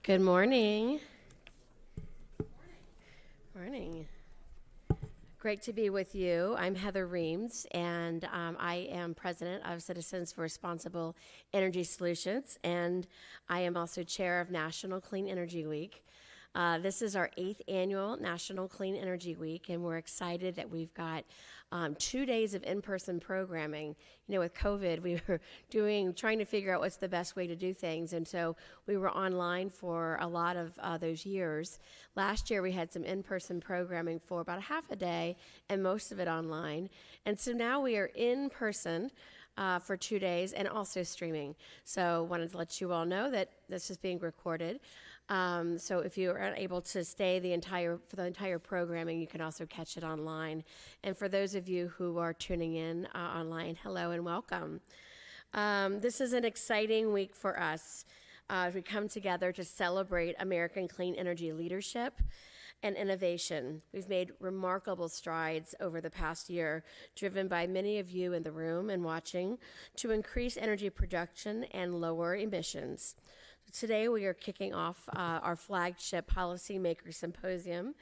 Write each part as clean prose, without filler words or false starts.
Good morning. Morning. Great to be with you. I'm Heather Reams, and I am president of Citizens for Responsible Energy Solutions, and I am also chair of National Clean Energy Week. This is our 8th annual National Clean Energy Week, and we're excited that we've got 2 days of in-person programming. You know, with COVID, we were trying to figure out what's the best way to do things, and so we were online for a lot of those years. Last year, we had some in-person programming for about a half a day, and most of it online. And so now we are in person for 2 days and also streaming. So wanted to let you all know that this is being recorded. So if you are unable to stay for the entire programming, you can also catch it online. And for those of you who are tuning in online, hello and welcome. This is an exciting week for us as we come together to celebrate American clean energy leadership and innovation. We've made remarkable strides over the past year, driven by many of you in the room and watching, to increase energy production and lower emissions. Today we are kicking off our flagship Policymaker Symposium.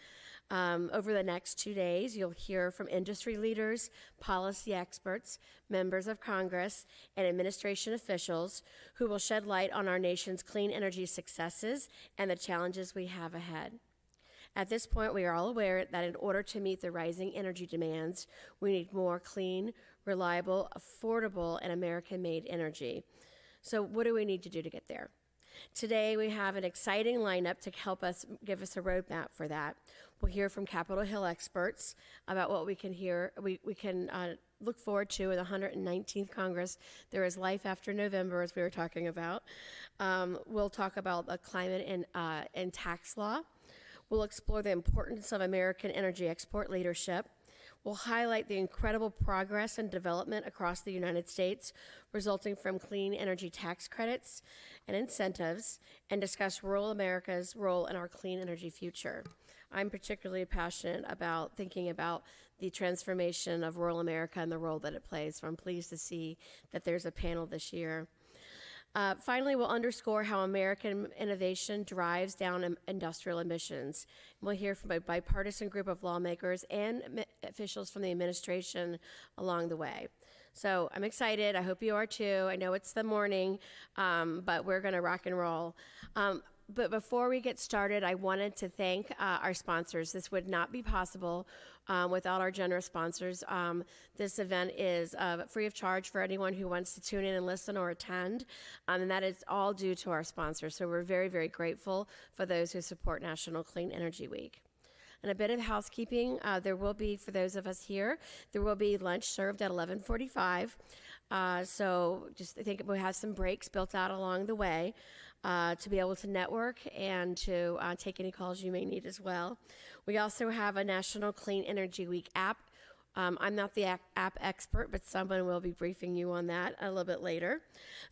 Over the next 2 days, you'll hear from industry leaders, policy experts, members of Congress, and administration officials who will shed light on our nation's clean energy successes and the challenges we have ahead. At this point, we are all aware that in order to meet the rising energy demands, we need more clean, reliable, affordable, and American-made energy. So what do we need to do to get there? Today, we have an exciting lineup to help us give us a roadmap for that. We'll hear from Capitol Hill experts about what we can look forward to in the 119th Congress. There is life after November, as we were talking about. We'll talk about the climate and tax law. We'll explore the importance of American energy export leadership. We'll highlight the incredible progress and development across the United States resulting from clean energy tax credits and incentives, and discuss rural America's role in our clean energy future. I'm particularly passionate about thinking about the transformation of rural America and the role that it plays, so I'm pleased to see that there's a panel this year. Finally, we'll underscore how American innovation drives down industrial emissions. We'll hear from a bipartisan group of lawmakers and officials from the administration along the way. So I'm excited. I hope you are too. I know it's the morning, but we're going to rock and roll. But before we get started, I wanted to thank our sponsors. This would not be possible without our generous sponsors. This event is free of charge for anyone who wants to tune in and listen or attend, and that is all due to our sponsors. So we're very, very grateful for those who support National Clean Energy Week. And a bit of housekeeping, there will be, for those of us here, there will be lunch served at 11:45. So just I think we'll have some breaks built out along the way to be able to network and to take any calls you may need as well. We also have a National Clean Energy Week app. I'm not the app expert, but someone will be briefing you on that a little bit later.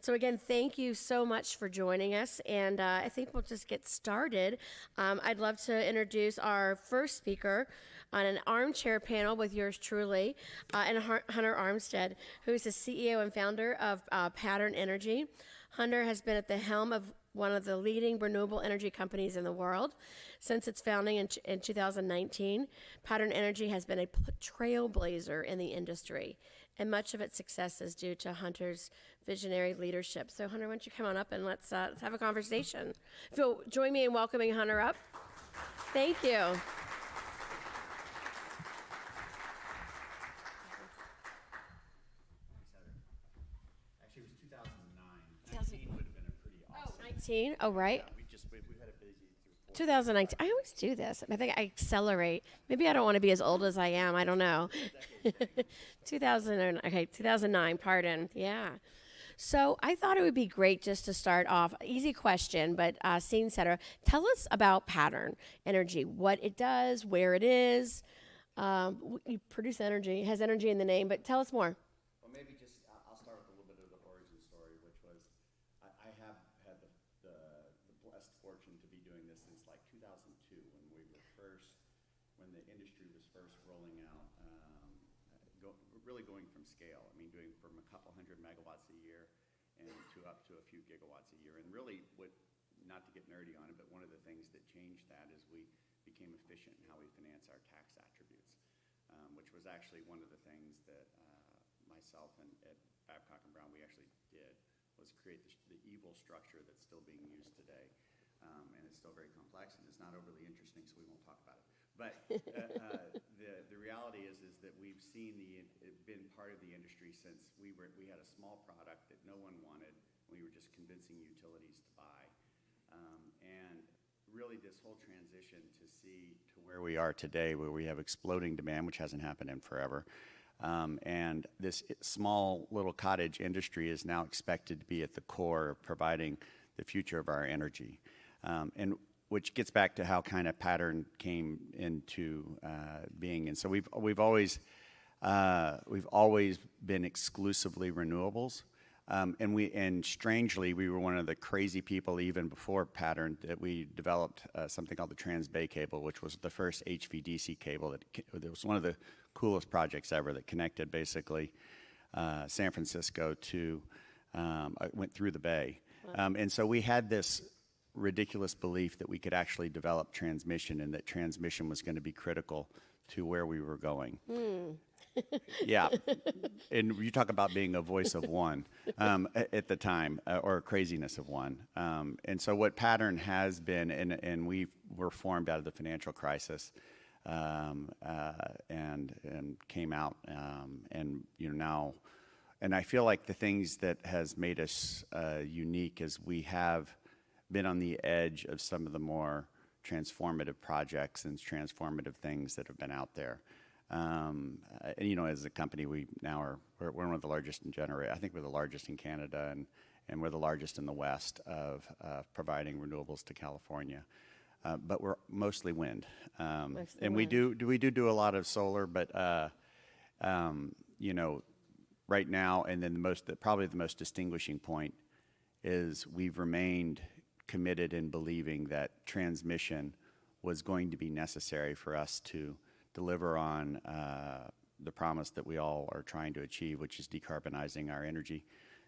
So again, thank you so much for joining us, and I think we'll just get started. I'd love to introduce our first speaker on an Armchair panel with yours truly, and Hunter Armistead, who's the CEO and founder of Pattern Energy. Hunter has been at the helm of one of the leading renewable energy companies in the world. Since its founding in 2019, Pattern Energy has been a trailblazer in the industry, and much of its success is due to Hunter's visionary leadership. So Hunter, why don't you come on up and let's have a conversation. If you'll join me in welcoming Hunter up. Thank you. Thanks, Heather. Actually, it was 2009. 19 would have been a pretty awesome. 19? Oh, right. Yeah, we've had a busy through 2019. I always do this. I think I accelerate. Maybe I don't want to be as old as I am. I don't know. 2009, pardon. Yeah. So I thought it would be great just to start off, easy question, but scene setter. Tell us about Pattern Energy, what it does, where it is. You produce energy, it has energy in the name, but tell us more. Well, maybe just I'll start with a little bit of the origin story, which was I have had the blessed fortune to be doing this since like 2002 when the industry was first rolling out, really going from scale. I mean, doing from a couple hundred megawatts a year and to up to a few gigawatts a year. And really what not to get nerdy on it, but one of the things that changed that is we became efficient in how we finance our tax attributes, which was actually one of the things that myself and at Babcock & Brown we actually did, was create the evil structure that's still being used today. And it's still very complex, and it's not overly interesting, so we won't talk about it. But the reality is that we've seen been part of the industry since we had a small product that no one wanted. We were just convincing utilities to buy. And really this whole transition to see to where we are today, where we have exploding demand, which hasn't happened in forever. And this small little cottage industry is now expected to be at the core of providing the future of our energy. And which gets back to how kind of Pattern came into being. And so we've always been exclusively renewables. And strangely, we were one of the crazy people even before Pattern that we developed something called the Trans-Bay Cable, which was the first HVDC cable that was one of the coolest projects ever that connected basically San Francisco to, went through the Bay. Wow. And so we had this ridiculous belief that we could actually develop transmission and that transmission was going to be critical to where we were going. Yeah. And you talk about being a voice of one at the time, or craziness of one. And so what Pattern has been, and we were formed out of the financial crisis, and came out, and now, and I feel like the things that has made us unique is we have been on the edge of some of the more transformative projects and transformative things that have been out there. And, as a company, we're one of the largest in generation. I think we're the largest in Canada, and we're the largest in the West of providing renewables to California. But we're mostly wind. And we do a lot of solar, but right now, and then probably the most distinguishing point is we've remained committed in believing that transmission was going to be necessary for us to deliver on the promise that we all are trying to achieve, which is decarbonizing our energy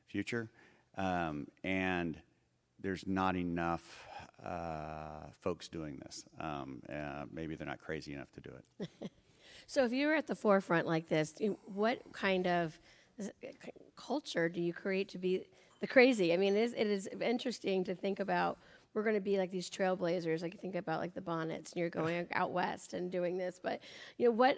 future. And there's not enough folks doing this. Maybe they're not crazy enough to do it. So if you were at the forefront like this, what kind of culture do you create to be the crazy? I mean, it is interesting to think about. We're going to be like these trailblazers. Like you think about like the Bonnets, and you're going out west and doing this. But what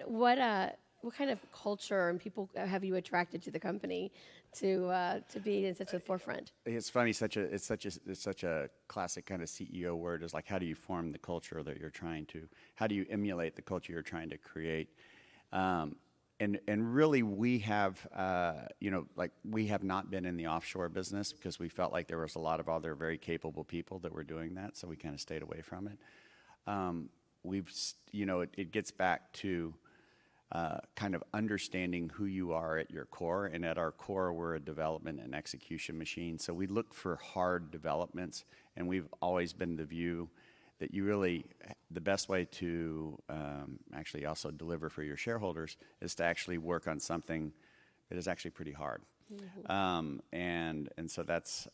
kind of culture and people have you attracted to the company to be in such a forefront? It's funny. It's such a classic kind of CEO word. Is like, how do you form the culture that you're trying to? How do you emulate the culture you're trying to create? And really, we have, we have not been in the offshore business because we felt like there was a lot of other very capable people that were doing that, so we kind of stayed away from it. It gets back to kind of understanding who you are at your core, and at our core, we're a development and execution machine. So we look for hard developments, and we've always been the view that the best way to actually also deliver for your shareholders is to actually work on something that is actually pretty hard. Mm-hmm. And so that's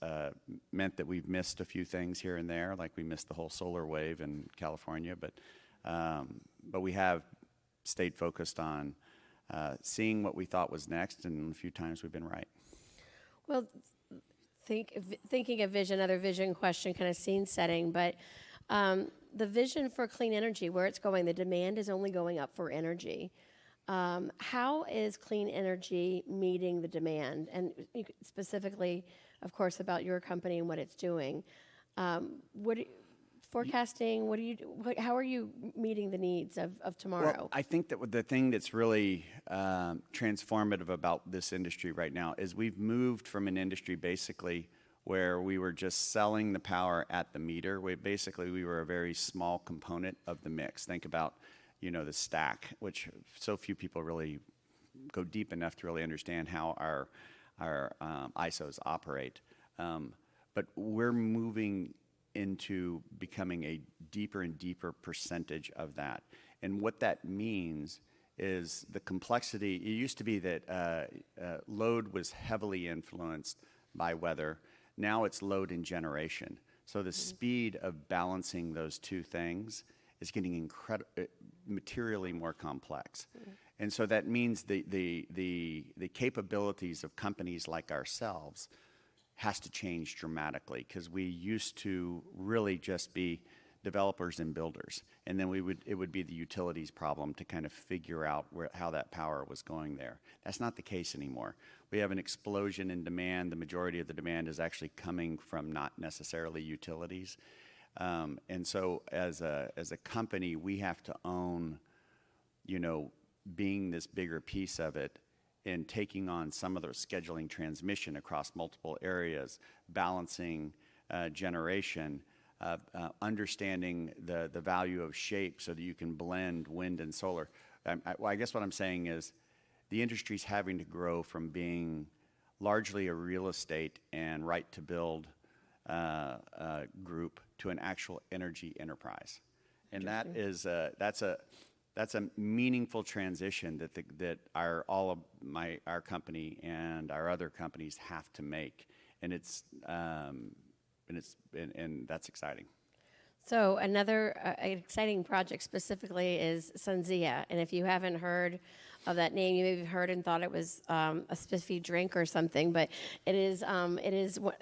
meant that we've missed a few things here and there, like we missed the whole solar wave in California, but we have stayed focused on seeing what we thought was next, and a few times we've been right. Well, thinking of vision, another vision question, kind of scene setting, but the vision for clean energy, where it's going, the demand is only going up for energy. How is clean energy meeting the demand? And specifically, of course, about your company and what it's doing. Forecasting, how are you meeting the needs of tomorrow? Well, I think that the thing that's really transformative about this industry right now is we've moved from an industry basically where we were just selling the power at the meter. We were a very small component of the mix. Think about, the stack, which so few people really go deep enough to really understand how our ISOs operate. But we're moving into becoming a deeper and deeper percentage of that. And what that means is the complexity. It used to be that load was heavily influenced by weather. Now it's load and generation. So the speed of balancing those two things is getting materially more complex. And so that means the capabilities of companies like ourselves has to change dramatically, because we used to really just be developers and builders, and then it would be the utilities problem to kind of figure out how that power was going there. That's not the case anymore. We have an explosion in demand. The majority of the demand is actually coming from not necessarily utilities, and so as a company, we have to own, being this bigger piece of it, and taking on some of the scheduling transmission across multiple areas, balancing generation, understanding the value of shape so that you can blend wind and solar. I guess what I'm saying is the industry's having to grow from being largely a real estate and right to build group to an actual energy enterprise. And that's a meaningful transition that our company and our other companies have to make, and that's exciting. So another exciting project specifically is SunZia, and if you haven't heard of that name, you may have heard and thought it was a spiffy drink or something, but it is I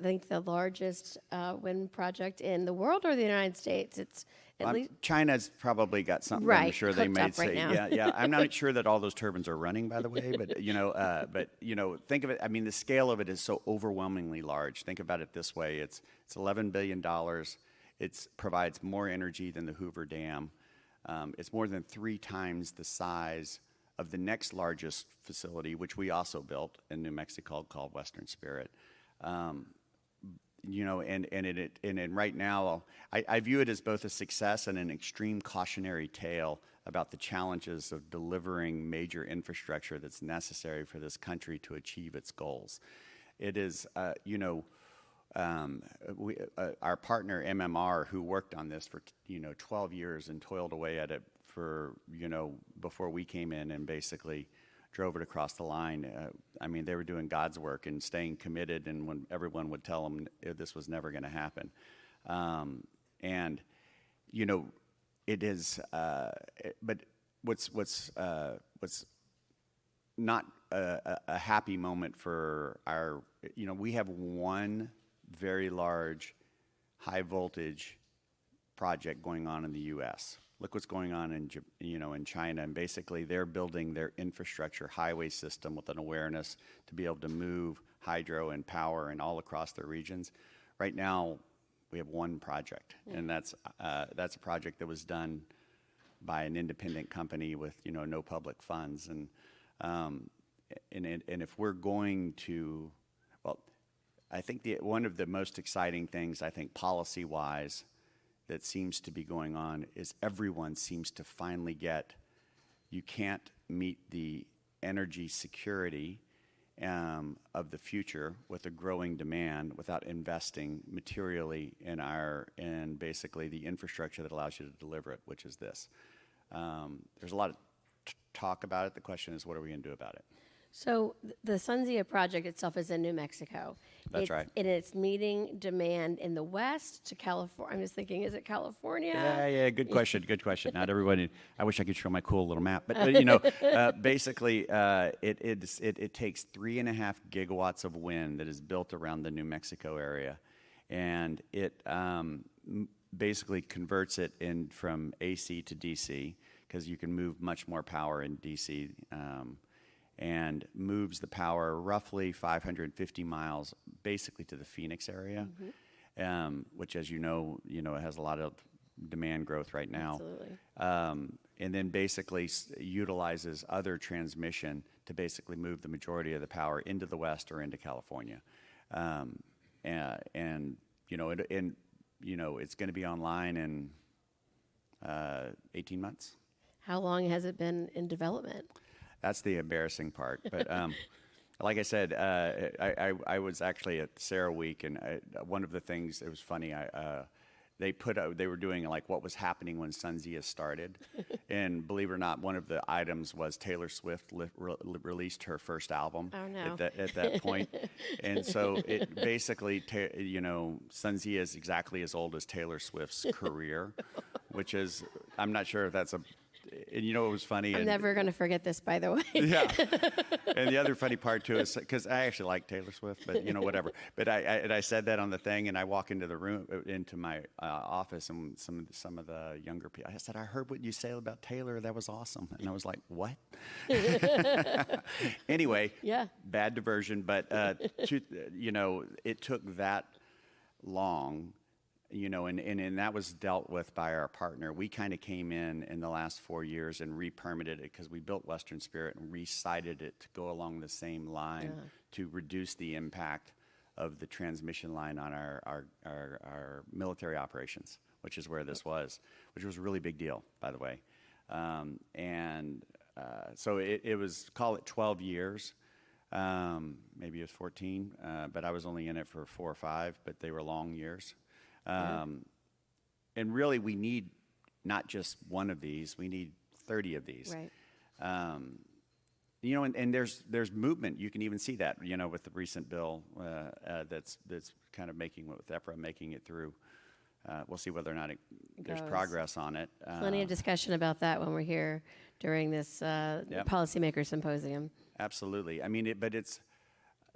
think the largest wind project in the world or the United States. It's at least China's probably got something. Right, I'm sure they may cooked up right say, now. yeah. I'm not sure that all those turbines are running, by the way, but think of it. I mean, the scale of it is so overwhelmingly large. Think about it this way: it's $11 billion. It provides more energy than the Hoover Dam. It's more than 3 times the size of the next largest facility, which we also built in New Mexico, called Western Spirit. And right now, I view it as both a success and an extreme cautionary tale about the challenges of delivering major infrastructure that's necessary for this country to achieve its goals. It is, our partner MMR, who worked on this for 12 years and toiled away at it for before we came in and basically drove it across the line. They were doing God's work and staying committed, and when everyone would tell them this was never going to happen, it is. But what's not a happy moment for our. We have one very large, high voltage project going on in the U.S. Look what's going on in China, and basically they're building their infrastructure highway system with an awareness to be able to move hydro and power and all across their regions. Right now, we have one project, and that's a project that was done by an independent company with no public funds, and if we're going to, well, I think one of the most exciting things, I think policy-wise, that seems to be going on is everyone seems to finally get you can't meet the energy security of the future with a growing demand without investing materially in basically the infrastructure that allows you to deliver it, which is this. There's a lot of talk about it. The question is, what are we going to do about it? So the SunZia project itself is in New Mexico. That's right. And it's meeting demand in the west to California. I'm just thinking, is it California? Yeah. Good question. Not everybody. I wish I could show my cool little map, but basically, it takes 3.5 gigawatts of wind that is built around the New Mexico area, and it basically converts it in from AC to DC, because you can move much more power in DC. And moves the power roughly 550 miles, basically to the Phoenix area, which, as you know, has a lot of demand growth right now. Absolutely. And then basically utilizes other transmission to basically move the majority of the power into the West or into California. It's going to be online in 18 months. How long has it been in development? That's the embarrassing part. But like I said, I was actually at Sarah Week, and one of the things, it was funny, they were doing like what was happening when SunZia started. And believe it or not, one of the items was Taylor Swift released her first album Oh, no. at that point. And so it basically, SunZia is exactly as old as Taylor Swift's career, which is, I'm not sure if that's and it was funny. I'm never going to forget this, by the way. Yeah. And the other funny part too is because I actually like Taylor Swift, but whatever. But I said that on the thing, and I walk into the room, into my office, and some of the younger people, I said, I heard what you say about Taylor. That was awesome. And I was like, what? Anyway, Yeah. bad diversion, but it took that long. And that was dealt with by our partner. We kind of came in the last 4 years and re-permitted it because we built Western Spirit and re-sited it to go along the same line to reduce the impact of the transmission line on our military operations, which is where this was, which was a really big deal, by the way. So it was, call it 12 years. Maybe it was 14, but I was only in it for 4 or 5, but they were long years. And really, we need not just one of these; we need 30 of these. Right. And there's movement. You can even see that, with the recent bill that's kind of making with EPRA making it through. We'll see whether or not there's goes. progress on it. Plenty of discussion about that when we're here during this Policymaker Symposium. Absolutely. I mean, but it's.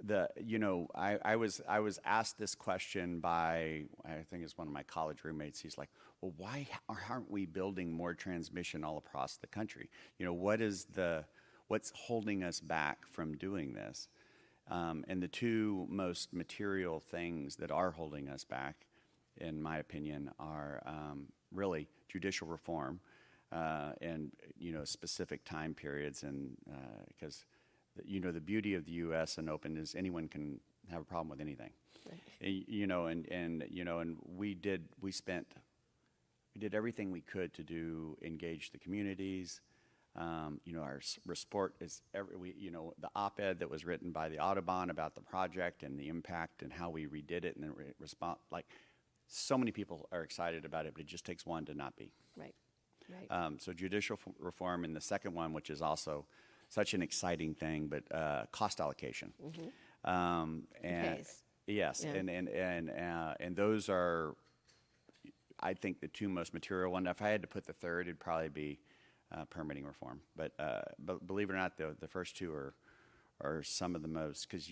I was asked this question by, I think it's one of my college roommates. He's like, well, why aren't we building more transmission all across the country? What's holding us back from doing this? And the two most material things that are holding us back, in my opinion, are really judicial reform and, specific time periods, and because the beauty of the U.S. and open is anyone can have a problem with anything. Right. And we did everything we could to engage the communities. Our sport is the op-ed that was written by the Audubon about the project and the impact and how we redid it and then respond. Like, so many people are excited about it, but it just takes one to not be. Right. Right. So judicial reform, and the second one, which is also such an exciting thing, but cost allocation. Mm-hmm. Yes, yeah. and those are, I think, the two most material ones. If I had to put the third, it'd probably be permitting reform. But believe it or not, the first two are some of the most, because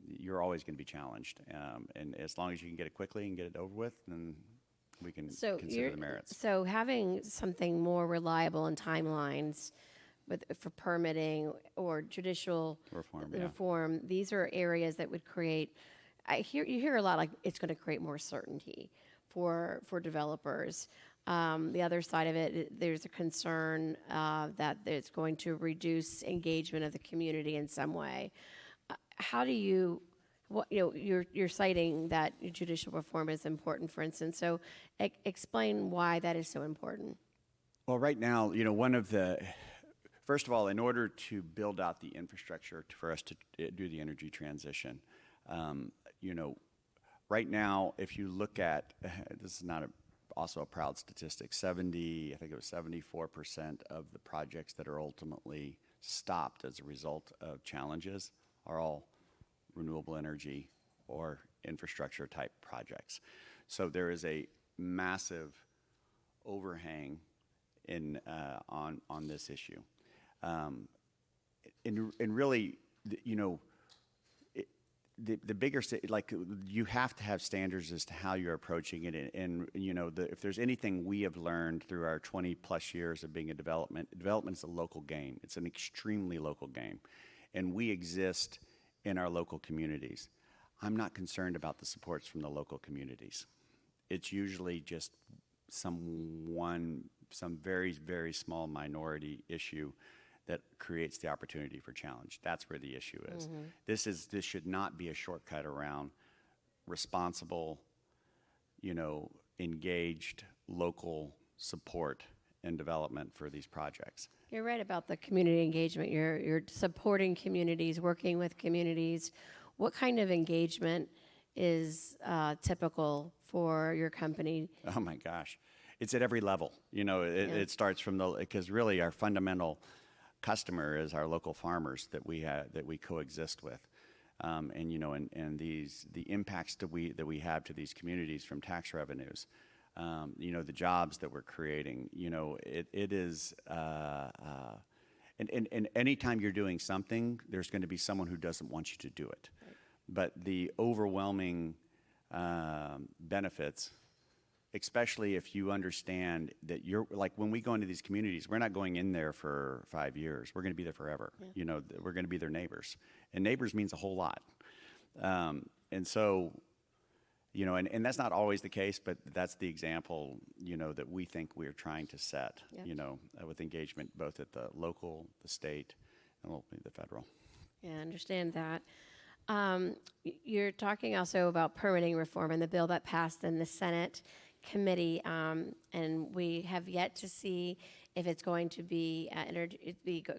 you're always going to be challenged, and as long as you can get it quickly and get it over with, then we can consider the merits. So having something more reliable in timelines for permitting or judicial reform, these are areas that would create. You hear a lot like it's going to create more certainty for developers. The other side of it, there's a concern that it's going to reduce engagement of the community in some way. How do you? You're citing that judicial reform is important, for instance. So explain why that is so important. Well, right now, first of all, in order to build out the infrastructure for us to do the energy transition, right now, if you look at, this is not also a proud statistic, I think it was 74% of the projects that are ultimately stopped as a result of challenges are all renewable energy or infrastructure type projects. So there is a massive overhang on this issue. And really, the bigger, you have to have standards as to how you're approaching it. And if there's anything we have learned through our 20 plus years of being development is a local game. It's an extremely local game. And we exist in our local communities. I'm not concerned about the supports from the local communities. It's usually just some very, very small minority issue that creates the opportunity for challenge. That's where the issue is. Mm-hmm. This should not be a shortcut around responsible, engaged local support and development for these projects. You're right about the community engagement. You're supporting communities, working with communities. What kind of engagement is typical for your company? Oh my gosh, it's at every level. It starts from because really our fundamental customer is our local farmers that we coexist with, and the impacts that we have to these communities from tax revenues, the jobs that we're creating. It is. And anytime you're doing something, there's going to be someone who doesn't want you to do it. Right. But the overwhelming benefits, especially if you understand that like when we go into these communities, we're not going in there for 5 years. We're going to be there forever. Yeah. We're going to be their neighbors. And neighbors means a whole lot. And so, and that's not always the case, but that's the example, that we think we're trying to set, with engagement both at the local, the state, and ultimately the federal. Yeah, I understand that. You're talking also about permitting reform and the bill that passed in the Senate committee, and we have yet to see if it's going to be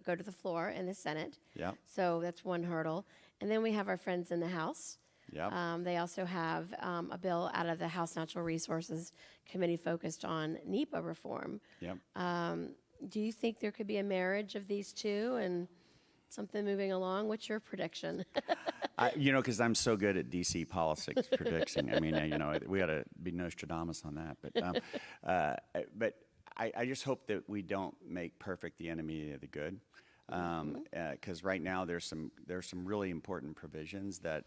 go to the floor in the Senate. Yeah. So that's one hurdle. And then we have our friends in the House. Yep. They also have a bill out of the House Natural Resources Committee focused on NEPA reform. Yep. Do you think there could be a marriage of these two and something moving along? What's your prediction? Because I'm so good at DC politics predicting. I mean, we got to be Nostradamus on that. But I just hope that we don't make perfect the enemy of the good. Because right now there's some really important provisions that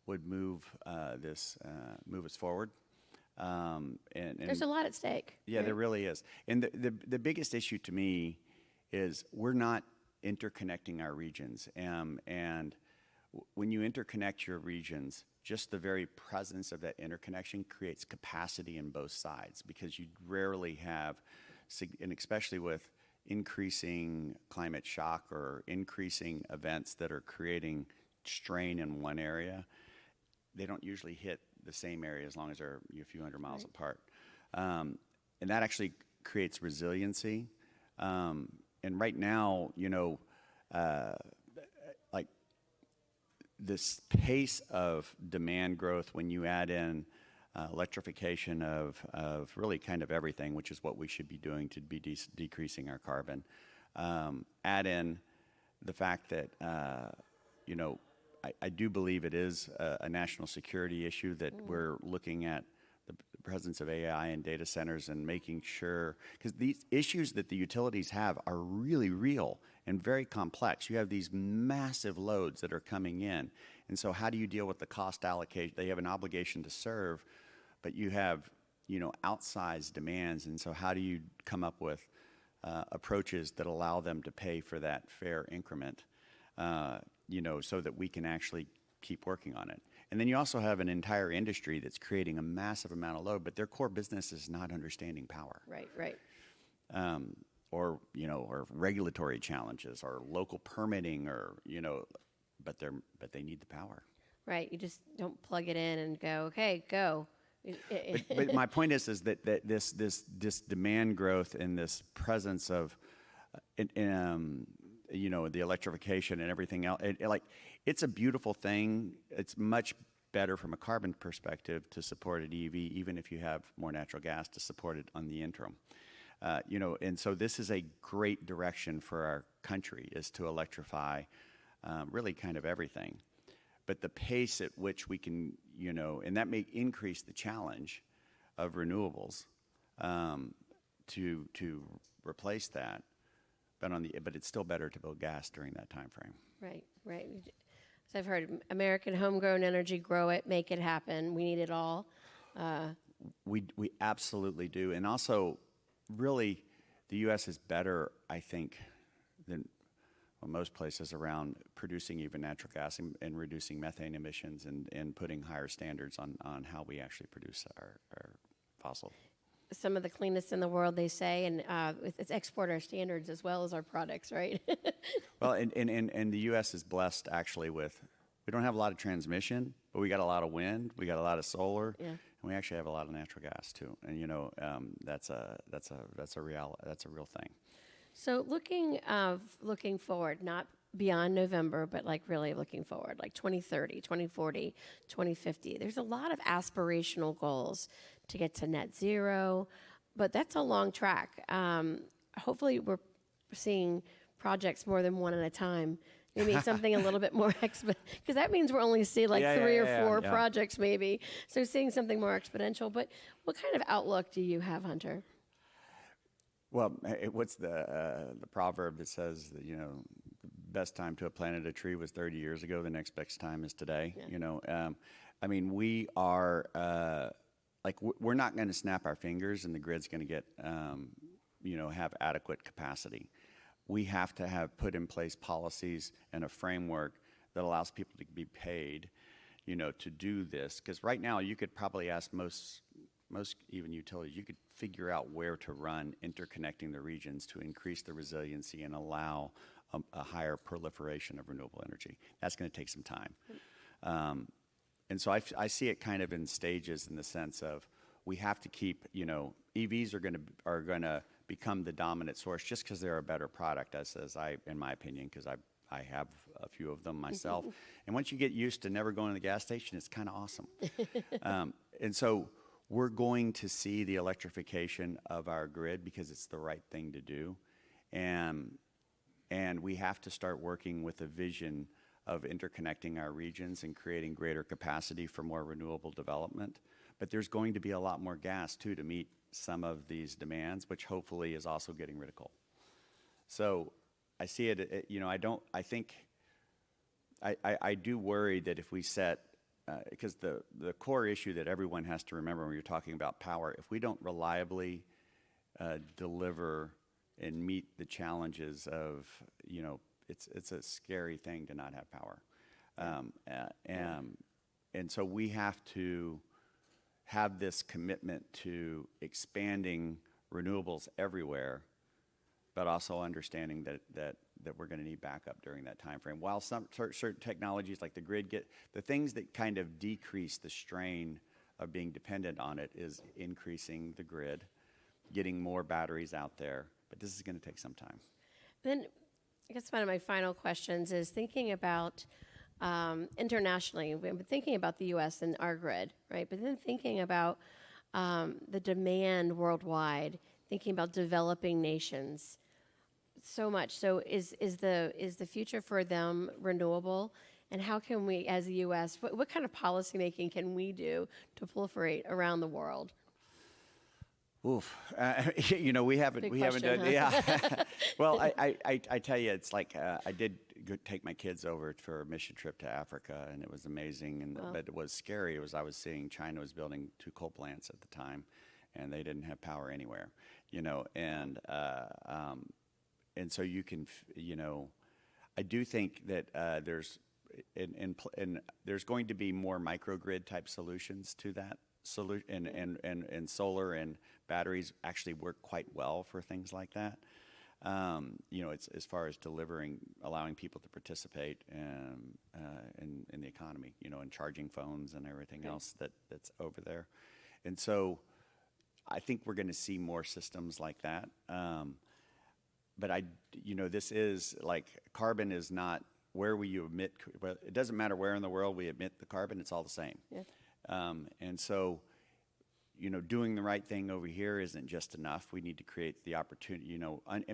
would move us forward. And there's a lot at stake. Yeah, right? There really is. And the biggest issue to me is we're not interconnecting our regions. And when you interconnect your regions, just the very presence of that interconnection creates capacity in both sides, because you rarely have, and especially with increasing climate shock or increasing events that are creating strain in one area, they don't usually hit the same area as long as they're a few hundred miles right. apart. And that actually creates resiliency. And right now, like this pace of demand growth, when you add in electrification of really kind of everything, which is what we should be doing to be decreasing our carbon, add in the fact that, I do believe it is a national security issue that we're looking at the presence of AI in data centers and making sure, because these issues that the utilities have are really real and very complex. You have these massive loads that are coming in. And so how do you deal with the cost allocation? They have an obligation to serve, but you have, outsized demands. And so how do you come up with approaches that allow them to pay for that fair increment? So that we can actually keep working on it. And then you also have an entire industry that's creating a massive amount of load, but their core business is not understanding power. Right. Or regulatory challenges or local permitting but they need the power. Right. You just don't plug it in and go, okay, go. But my point is that this demand growth and this presence of the electrification and everything else, it's a beautiful thing. It's much better from a carbon perspective to support an EV, even if you have more natural gas to support it on the interim. And so this is a great direction for our country, is to electrify really kind of everything. But the pace at which we can, and that may increase the challenge of renewables to replace that. But it's still better to build gas during that time frame. Right. So I've heard American homegrown energy, grow it, make it happen. We need it all. We absolutely do. And also, really, the U.S. is better, I think, than most places around producing even natural gas and reducing methane emissions and putting higher standards on how we actually produce our fossil. Some of the cleanest in the world, they say, and it's export our standards as well as our products, right? Well, and the U.S. is blessed actually with, we don't have a lot of transmission, but we got a lot of wind, we got a lot of solar, and we actually have a lot of natural gas too. And that's a real thing. So looking forward, not beyond November, but like really looking forward, like 2030, 2040, 2050. There's a lot of aspirational goals to get to net zero, but that's a long track. Hopefully we're seeing projects more than one at a time. Maybe something a little bit more because that means we're only seeing like three or four projects maybe. So seeing something more exponential. But what kind of outlook do you have, Hunter? Well, what's the proverb that says that, the best time to have planted a tree was 30 years ago. The next best time is today. Yeah. I mean, we are we're not going to snap our fingers and the grid's going to get have adequate capacity. We have to have put in place policies and a framework that allows people to be paid, to do this. Because right now, you could probably ask most even utilities, you could figure out where to run interconnecting the regions to increase the resiliency and allow a higher proliferation of renewable energy. That's going to take some time. And so I see it kind of in stages in the sense of we have to keep, EVs are going to become the dominant source just because they're a better product, in my opinion, because I have a few of them myself. And once you get used to never going to the gas station, it's kind of awesome. And so we're going to see the electrification of our grid because it's the right thing to do. And we have to start working with a vision of interconnecting our regions and creating greater capacity for more renewable development. But there's going to be a lot more gas, too, to meet some of these demands, which hopefully is also getting rid of coal. So I see it, I do worry that if we set, because the core issue that everyone has to remember when you're talking about power, if we don't reliably deliver and meet the challenges of, it's a scary thing to not have power. And so we have to have this commitment to expanding renewables everywhere, but also understanding that we're going to need backup during that time frame. While some certain technologies like the grid the things that kind of decrease the strain of being dependent on it is increasing the grid, getting more batteries out there, but this is going to take some time. Then I guess one of my final questions is thinking about internationally. We've been thinking about the U.S. and our grid, right? But then thinking about the demand worldwide, thinking about developing nations. So much. So is the future for them renewable? And how can we, as the U.S., what kind of policy making can we do to proliferate around the world? Oof, we haven't done. Yeah. Well, I tell you, it's like I did take my kids over for a mission trip to Africa, and it was amazing. But it was scary. I was seeing China was building 2 coal plants at the time, and they didn't have power anywhere. And so you can, I do think that there's going to be more microgrid type solutions to that solution, and solar and batteries actually work quite well for things like that. It's as far as allowing people to participate in the economy, and charging phones and everything else that's over there. And so I think we're going to see more systems like that. But this is like carbon is not where we emit. It doesn't matter where in the world we emit the carbon; it's all the same. Yeah. And so, doing the right thing over here isn't just enough. We need to create the opportunity,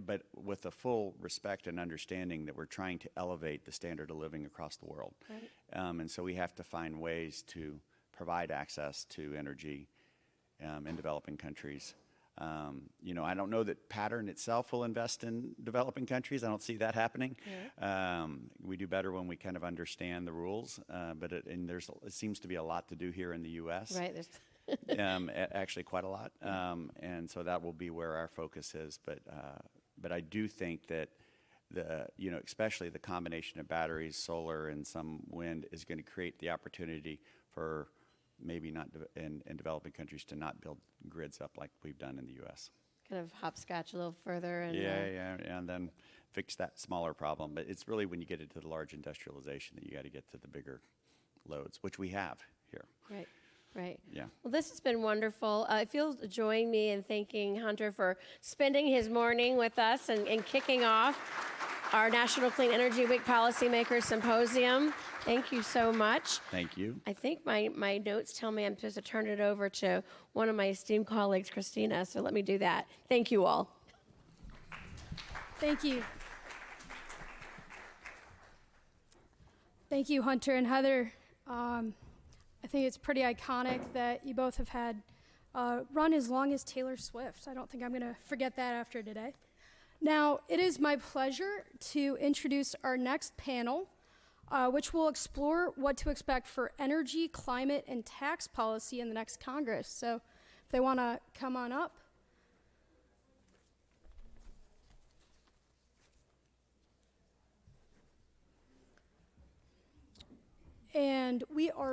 but with a full respect and understanding that we're trying to elevate the standard of living across the world. Right. And so we have to find ways to provide access to energy in developing countries. I don't know that Pattern itself will invest in developing countries. I don't see that happening. Yeah. We do better when we kind of understand the rules, but it seems to be a lot to do here in the U.S. Right. Actually, quite a lot, and so that will be where our focus is. But I do think that especially the combination of batteries, solar, and some wind is going to create the opportunity for maybe not in developing countries to not build grids up like we've done in the U.S. Kind of hopscotch a little further. And and then fix that smaller problem. But it's really when you get into the large industrialization that you got to get to the bigger loads, which we have here. Right. Yeah. Well, this has been wonderful. I feel join me in thanking Hunter for spending his morning with us and kicking off our National Clean Energy Week Policymaker Symposium. Thank you so much. Thank you. I think my notes tell me I'm supposed to turn it over to one of my esteemed colleagues, Christina, so let me do that. Thank you all. Thank you. Thank you, Hunter and Heather. I think it's pretty iconic that you both have had run as long as Taylor Swift. I don't think I'm going to forget that after today. Now, it is my pleasure to introduce our next panel, which will explore what to expect for energy, climate, and tax policy in the next Congress. So if they want to come on up. And we are